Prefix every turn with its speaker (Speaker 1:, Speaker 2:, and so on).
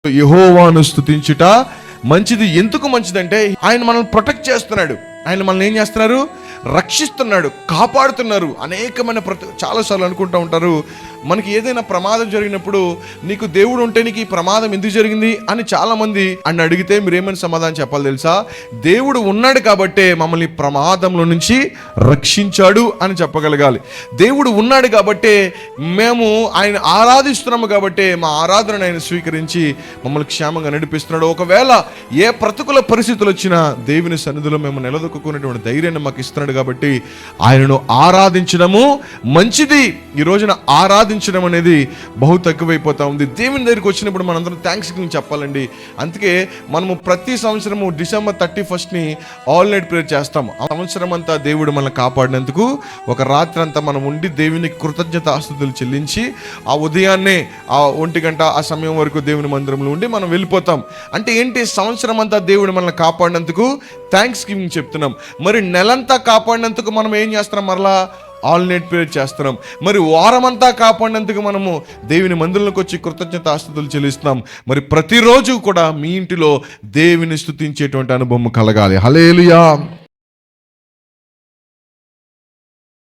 Speaker 1: యెహోవాను స్తుతించుట మంచిది. ఎందుకు మంచిదంటే ఆయన మనల్ని ప్రొటెక్ట్ చేస్తున్నాడు. ఆయన మనల్ని ఏం చేస్తున్నారు? రక్షిస్తున్నాడు, కాపాడుతున్నారు. అనేకమైన చాలాసార్లు అనుకుంటూ ఉంటారు, మనకి ఏదైనా ప్రమాదం జరిగినప్పుడు నీకు దేవుడు ఉంటే నీకు ఈ ప్రమాదం ఎందుకు జరిగింది అని చాలామంది అని అడిగితే మీరేమని సమాధానం చెప్పాలి తెలుసా? దేవుడు ఉన్నాడు కాబట్టే మమ్మల్ని ప్రమాదంలో నుంచి రక్షించాడు అని చెప్పగలగాలి. దేవుడు ఉన్నాడు కాబట్టే మేము ఆయన ఆరాధిస్తున్నాము, కాబట్టే మా ఆరాధనను ఆయన స్వీకరించి మమ్మల్ని క్షేమంగా నడిపిస్తున్నాడు. ఒకవేళ ఏ ప్రతికూల పరిస్థితులు వచ్చినా దేవుని సన్నిధిలో మేము నిలదొక్కునేటువంటి ధైర్యాన్ని మాకు ఇస్తున్నాడు. కాబట్టి ఆయనను ఆరాధించడము మంచిది. ఈ రోజున ఆరాధించడం అనేది బహు తక్కువైపోతా ఉంది. దేవుని దగ్గరికి వచ్చినప్పుడు మనందరం థ్యాంక్స్ గివింగ్ చెప్పాలండి. అందుకే మనము ప్రతి సంవత్సరము December 31 ఆల్ నైట్ ప్రేయర్ చేస్తాం. ఆ సంవత్సరం అంతా దేవుడు మనల్ని కాపాడినందుకు ఒక రాత్రి అంతా మనం ఉండి దేవునికి కృతజ్ఞతాస్తుతులు చెల్లించి ఆ ఉదయాన్నే ఆ 1 గంట ఆ సమయం వరకు దేవుని మందిరంలో ఉండి మనం వెళ్ళిపోతాం. అంటే ఏంటి? సంవత్సరం అంతా దేవుడు మనల్ని కాపాడినందుకు థ్యాంక్స్ గివింగ్ చెప్తున్నాం. మరి నెలంతా కాపాడినందుకు మనం ఏం చేస్తున్నాం? మరలా ఆల్ నైట్ ప్రేయర్ చేస్తున్నాం. మరి వారమంతా కాపాడినందుకు మనము దేవుని మందిరంలోకి వచ్చి కృతజ్ఞతాస్తుతులు చెల్లిస్తున్నాం. మరి ప్రతిరోజు కూడా మీ ఇంటిలో దేవుని స్తుతించేటువంటి అనుభవం కలగాలి. హల్లెలూయా.